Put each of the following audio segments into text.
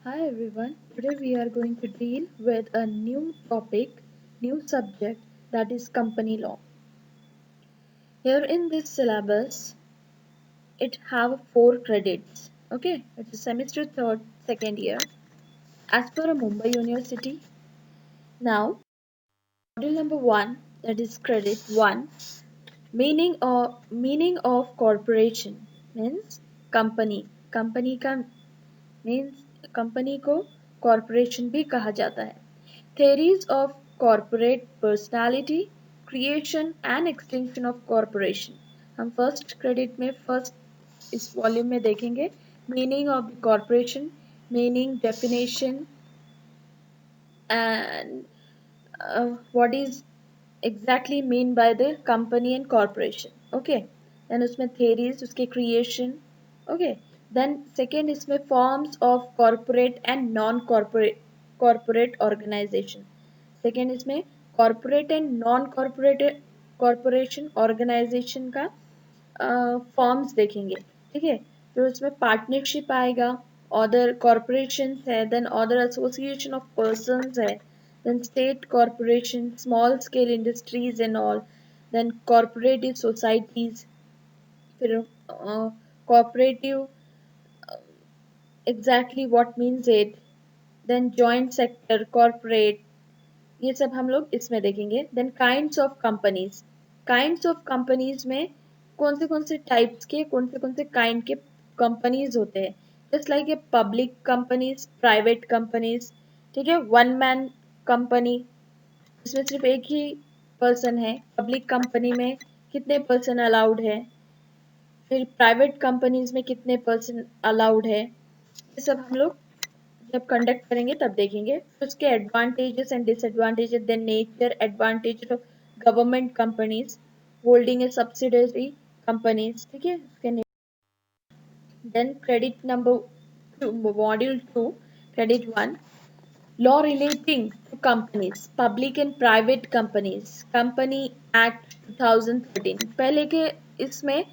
Hi everyone, today we are going to deal with a new topic, new subject that is company law. Here in this syllabus, it have 4 credits. Okay, it's a semester third, second year. As per a Mumbai University, now module number 1, that is credit 1, meaning of corporation means company. Company का means company को corporation भी कहा जाता है. Theories of corporate personality, creation and extinction of corporation. हम first credit में first इस volume में देखेंगे meaning of corporation, meaning, definition and what is exactly mean by the company and corporation. Okay, then उसमें theories, उसके creation. Okay, then second इसमें forms of corporate and non corporate organization. Second इसमें corporate and non corporate corporation organization का forms देखेंगे. ठीक है, फिर उसमें पार्टनरशिप आएगा, अदर कॉरपोरेशन है, then other association of persons है, then state corporation, small scale industries and all, then corporative societies, फिर cooperative exactly what means it, then joint sector corporate, ये सब हम लोग इसमें देखेंगे. देन काइंड्स ऑफ कंपनीज में कौन से टाइप्स के कौन से काइंड के कंपनीज होते हैं. Just like a public companies, private companies. ठीक है, वन मैन कंपनी, इसमें सिर्फ एक ही पर्सन है. पब्लिक कंपनी में कितने पर्सन अलाउड है, फिर प्राइवेट कंपनीज में कितने पर्सन अलाउड है, ये सब हम लोग जब कंडक्ट करेंगे तब देखेंगे. फिर उसके advantages and disadvantages, then nature, advantages of government companies holding a subsidiary companies. ठीक है, उसके then credit number 2, module 2, credit 1, law relating to companies, public and private companies, company act 2013. पहले के इसमें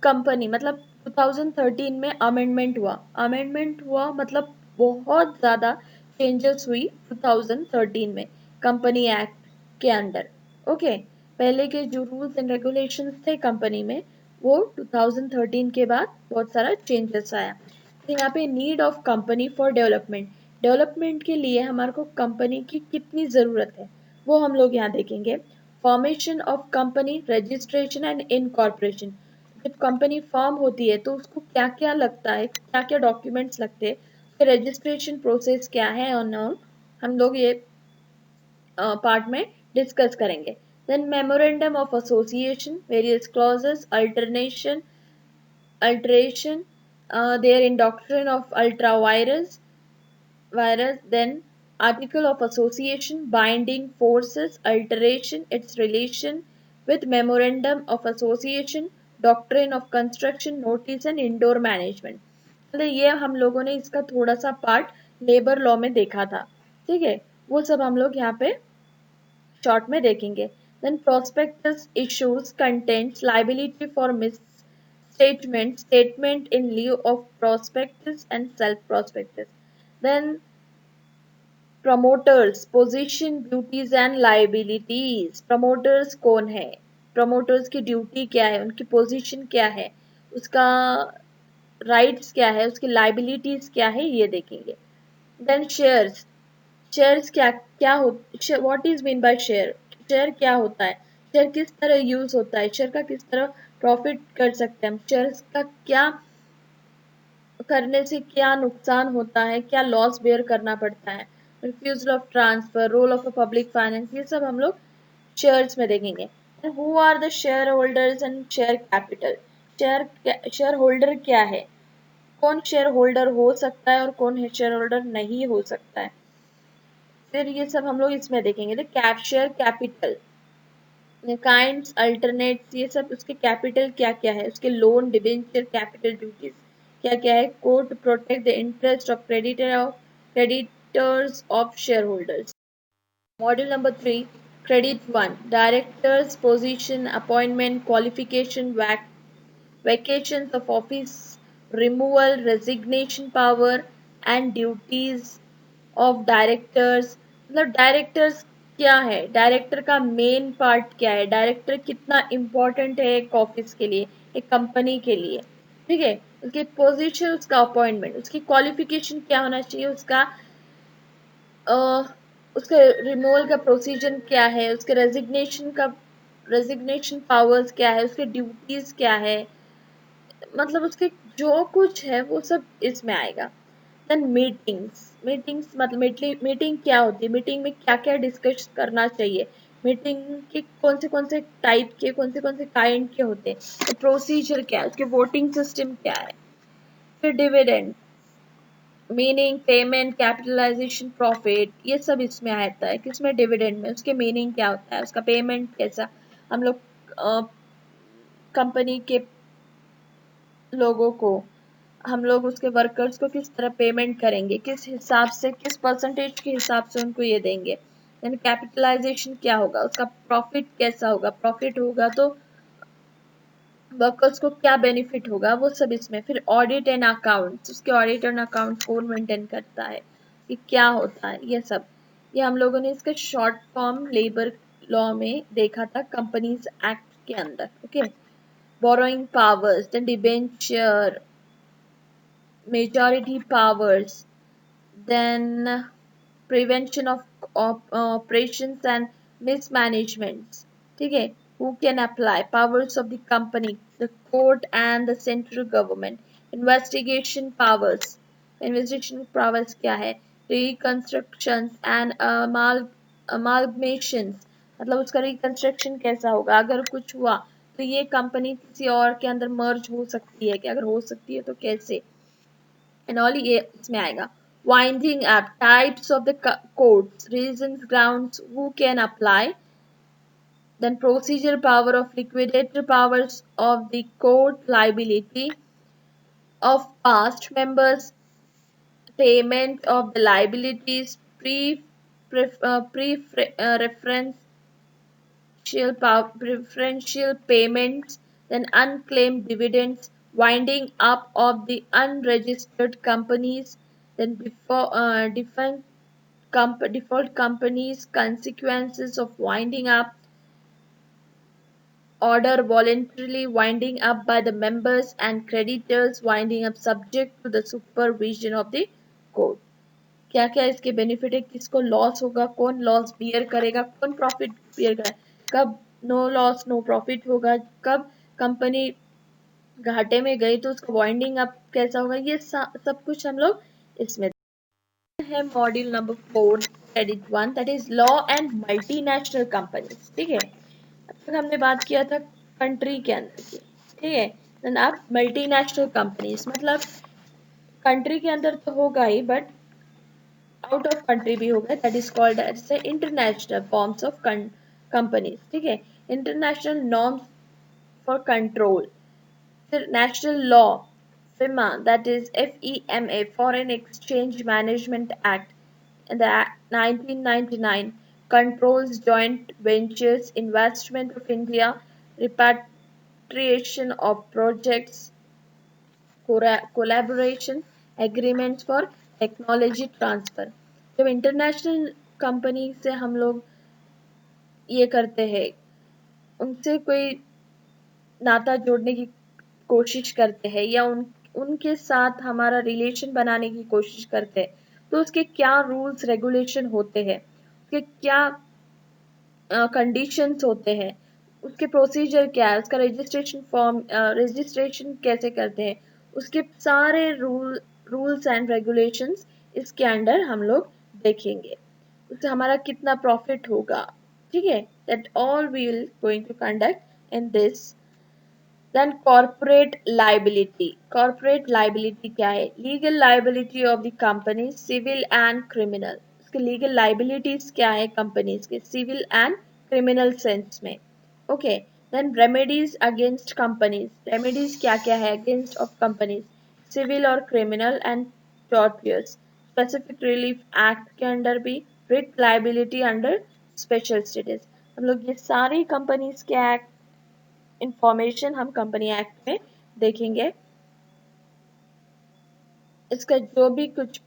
कंपनी मतलब 2013 में अमेंडमेंट हुआ मतलब बहुत ज़्यादा चेंजेस हुई 2013 में कंपनी एक्ट के अंदर. ओके, पहले के जो रूल्स एंड रेगुलेशंस थे कंपनी में वो 2013 के बाद बहुत सारा चेंजेस आया. तो यहाँ पे need of company for development के लिए हमारे को कंपनी की कितनी ज़रूरत है वो हम लोग यहाँ देखेंगे. Formation of company, registration and incorporation. जब कंपनी फॉर्म होती है तो उसको क्या क्या लगता है, क्या क्या डॉक्यूमेंट्स लगते हैं, उसके रजिस्ट्रेशन प्रोसेस क्या है और हम लोग ये पार्ट में डिस्कस करेंगे. Then memorandum of association, various clauses, alteration therein doctrine of ultra virus, then article of association, binding forces, alteration, its relation with memorandum of association, doctrine of construction, notice and indoor management. मतलब ये हम लोगों ने इसका थोड़ा सा part labour law में देखा था. ठीक है, वो सब हम लोग यहाँ पे शॉर्ट में देखेंगे. Then prospectus issues, contents, liability for statement in lieu of prospectus and self prospectus. Then promoters, position, duties and liabilities. Promoters कौन है, प्रमोटर्स की ड्यूटी क्या है, उनकी पोजीशन क्या है, उसका राइट्स क्या है, उसकी लाइबिलिटीज क्या है, ये देखेंगे. देन शेयर्स, शेयर्स क्या क्या हो, what is mean by share, share क्या होता है, शेयर किस तरह यूज होता है, शेयर का किस तरह प्रॉफिट कर सकते हैं हम, शेयर्स का क्या करने से क्या नुकसान होता है, क्या लॉस बेयर करना पड़ता है, refusal of transfer, role of a public finance, ये सब हम लोग शेयर्स में देखेंगे. Who are the shareholders and share capital. Shareholder क्या है, कौन शेयर होल्डर हो सकता है और कौन शेयर होल्डर नहीं हो सकता है, फिर ये सब हम लोग इसमें देखेंगे. The share capital, kinds, alternates, ये सब उसके कैपिटल क्या क्या है, उसके लोन, डिबेंचर, कैपिटल ड्यूटीज क्या क्या है, court protect the interest of creditors of share holders. Module number 3, credit 1, directors position, appointment, qualification, vacations of office, removal, resignation power, and duties of directors. मतलब directors क्या है, director का main part क्या है, director कितना important है एक office के लिए, एक कंपनी के लिए। ठीक है, उसकी पोजीशन, उसका अपॉइंटमेंट, उसकी क्वालिफिकेशन क्या होना चाहिए, अ, उसका रिमूवल का प्रोसीजर क्या है, उसके रेजिग्नेशन पावर्स क्या है, उसके ड्यूटीज क्या है, मतलब उसके जो कुछ है वो सब इसमें आएगा। देन मीटिंग्स मतलब मीटिंग क्या होती है, मीटिंग में क्या क्या डिस्कस करना चाहिए, मीटिंग के कौन से टाइप के, कौन से काइंड के होते हैं, तो प्रोसीजर क्या है, उसके वोटिंग सिस्टम क्या है। फिर dividend, meaning, payment, capitalisation, profit, ये सब इसमें आता है। किसमें, डिविडेंड में। उसके मीनिंग क्या होता है, उसका पेमेंट कैसा, हम लोग कंपनी के लोगों को, हम लोग उसके वर्कर्स को किस तरह पेमेंट करेंगे, किस हिसाब से, किस परसेंटेज के हिसाब से उनको ये देंगे। यानी कैपिटलाइजेशन क्या होगा, उसका प्रॉफिट कैसा होगा, प्रॉफिट होगा तो वर्कर्स को क्या बेनिफिट होगा, वो सब इसमें। फिर ऑडिट एंड अकाउंट्स, उसके ऑडिट एंड अकाउंट कौन मेंटेन करता है, कि क्या होता है, ये सब। ये हम लोगों ने इसका शॉर्ट फॉर्म लेबर लॉ में देखा था, कंपनीज एक्ट के अंदर। Okay, borrowing powers, then debenture, majority powers, then prevention of operations and mismanagements. ठीक है, who can apply powers of the company, the court and the central government. Investigation powers क्या है, reconstructions and amalgamations, मतलब उसका reconstruction कैसा होगा, अगर कुछ हुआ तो ये कंपनी किसी और के अंदर मर्ज हो सकती है कि, अगर हो सकती है तो कैसे, एंड ऑल ये इसमें आएगा। Winding up, types of the codes, reasons, grounds, who can apply, then procedure power of liquidator, powers of the court, liability of past members, payment of the liabilities, preferential preferential payments, then unclaimed dividends, winding up of the unregistered companies, then default companies, consequences of winding up, order voluntarily winding up by the members and creditors winding up subject to the supervision of the court. क्या क्या इसके benefit है, किसको loss होगा, कौन loss bear करेगा, कौन profit beer करेगा, कब नो लॉस नो प्रॉफिट होगा, कब कंपनी घाटे में गई तो उसका वाइंडिंग अप कैसा होगा, ये सब कुछ हम लोग इसमें है। Module number 4 credit 1, that is law and multinational companies. ठीक है, अब तक हमने बात किया था कंट्री के अंदर की। ठीक है, देन अब मल्टीनेशनल कंपनीज, मतलब कंट्री के अंदर तो होगा ही बट आउट ऑफ कंट्री भी होगा, that is called as international forms of companies. ठीक है, इंटरनेशनल नॉर्म्स फॉर कंट्रोल। फिर national law, FEMA, that is FEMA, Foreign Exchange Management Act in the 1999, controls joint ventures, investment of India, repatriation of projects, collaboration agreements for technology transfer. जब international company से हम लोग ये करते हैं, उनसे कोई नाता जोड़ने की कोशिश करते हैं या उनके साथ हमारा रिलेशन बनाने की कोशिश करते हैं, तो उसके क्या रूल्स रेगुलेशन होते हैं, उसके क्या कंडीशंस होते हैं, उसके प्रोसीजर क्या है, उसका रजिस्ट्रेशन कैसे करते हैं, उसके सारे रूल्स एंड रेगुलेशंस इसके अंडर हम लोग देखेंगे। उससे हमारा कितना प्रॉफिट होगा। ठीक है, that all we will going to conduct in this. Then corporate liability. Corporate liability क्या है, legal liability of the company, civil and criminal. उसके लीगल लाइबिलिटीज क्या है कंपनीज के, सिविल एंड क्रिमिनल सेंस में। Okay, then remedies against companies. Remedies क्या क्या है अगेंस्ट ऑफ कंपनीज, सिविल और criminal and tortious. Specific relief act के अंडर भी, writ liability under special status. हम लोग ये सारी कंपनीज के एक्ट इंफॉर्मेशन हम कंपनी एक्ट में देखेंगे। इसका जो भी कुछ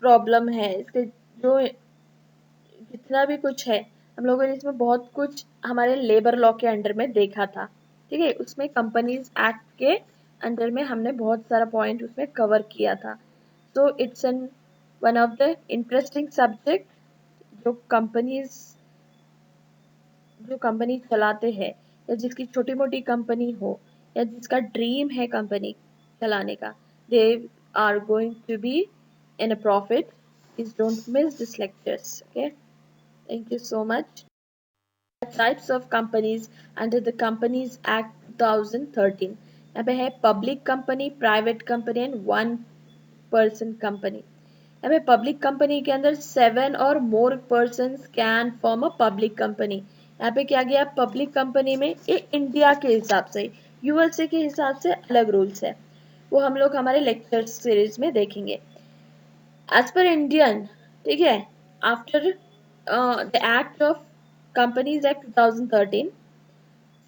प्रॉब्लम है, इसके जो जितना भी कुछ है, हम लोगों ने इसमें बहुत कुछ हमारे लेबर लॉ के अंडर में देखा था, ठीक है। उसमें कंपनीज एक्ट के अंडर में हमने बहुत सारा पॉइंट उसमें कवर किया था। So it's an one of the interesting subject. जो कंपनीज जो कंपनी चलाते हैं, या जिसकी छोटी मोटी कंपनी हो, या जिसका ड्रीम है कंपनी चलाने का, they are going to be in a profit. Please don't miss this lectures, okay. Thank you so much. Types of companies under the Companies Act 2013। यहाँ पे है public company, private company and one person company. यहाँ पे public company के अंदर 7 और more person can form a public company. यहाँ पे क्या गया पब्लिक कंपनी में, ये इंडिया के हिसाब से, यूएसए के हिसाब से अलग रूल्स है, वो हम लोग हमारे लेक्चर सीरीज में देखेंगे। एज पर इंडियन, ठीक है, after the act of companies act 2013,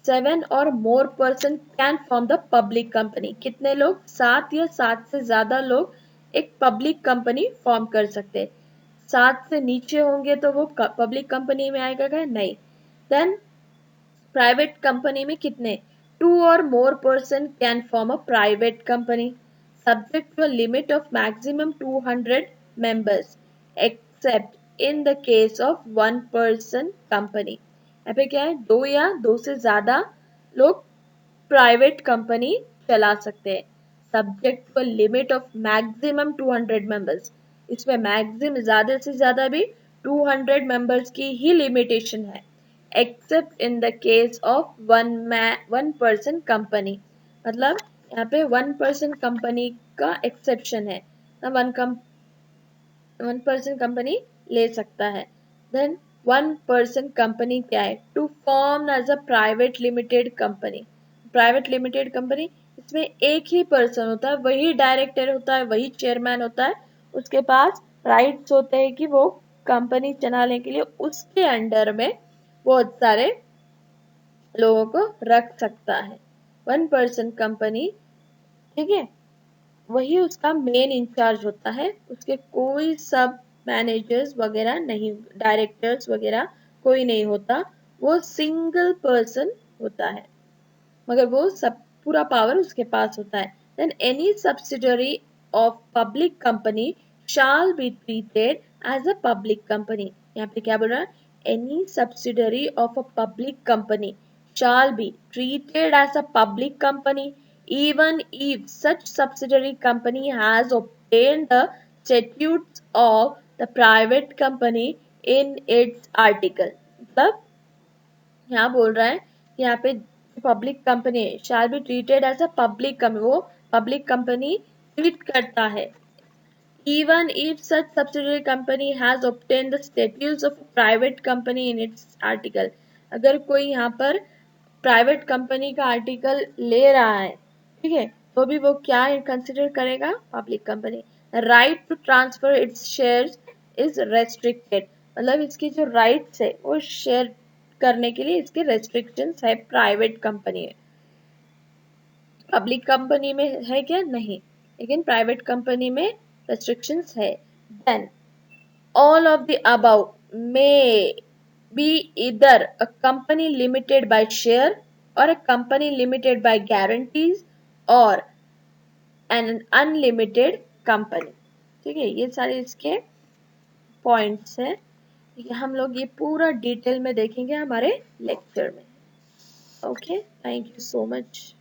7 और more person can form the public company. कितने लोग? 7 या 7 से ज्यादा लोग एक पब्लिक कंपनी फॉर्म कर सकते हैं। 7 से नीचे होंगे तो वो पब्लिक कंपनी में आएगा क्या? नहीं। देन प्राइवेट कंपनी में कितने? 2 और more person can form a private company subject to a limit of maximum 200 members except in the case of one person company। यहाँ पे क्या है? 2 या 2 से ज्यादा लोग प्राइवेट कंपनी चला सकते हैं subject to limit of maximum 200 members. इसमें मैक्सिमम ज्यादा से ज्यादा भी 200 मेंबर्स की ही लिमिटेशन है, except in the case of one person company. मतलब यहाँ पे वन पर्सन कंपनी का एक्सेप्शन है, वन पर्सन कंपनी ले सकता है। देन वन पर्सन कंपनी क्या है? To form as a private limited company. Private limited company, इसमें एक ही पर्सन होता है, वही डायरेक्टर होता है, वही चेयरमैन होता है, उसके पास राइट्स होते हैं कि वो कंपनी चलाने के लिए उसके अंडर में बहुत सारे लोगों को रख सकता है। वन पर्सन कंपनी, ठीक है, वही उसका मेन इंचार्ज होता है, उसके कोई सब मैनेजर्स वगैरह नहीं, डायरेक्टर्स वगैरह कोई नहीं होता, वो सिंगल पर्सन होता है, मगर वो सब पूरा पावर उसके पास होता है। Then any subsidiary of public company shall be treated as a public company. यहाँ पे क्या बोल रहा है? Any subsidiary of a public company shall be treated as a public company even if such subsidiary company has obtained the statutes of the private company in its article। मतलब यहाँ बोल रहा है कि यहाँ पे public company shall be treated as a public company, वो public company treat करता है even if such subsidiary company has obtained the status of a private company in its article। अगर कोई यहाँ पर प्राइवेट कंपनी का आर्टिकल ले रहा है, ठीक है, तो भी वो क्या कंसिडर करेगा? Public company. Right to transfer its shares is restricted. मतलब इसकी जो राइट्स है वो शेयर करने के लिए इसके रेस्ट्रिक्शंस है, प्राइवेट कंपनी है। पब्लिक कंपनी में है क्या? नहीं, लेकिन प्राइवेट कंपनी में restrictions है। Then all of the above may be either a company limited by share or a company limited by guarantees or an unlimited company। ठीक है, ये सारे इसके पॉइंट्स हैं, हम लोग ये पूरा डिटेल में देखेंगे हमारे लेक्चर में। Okay, thank you so much.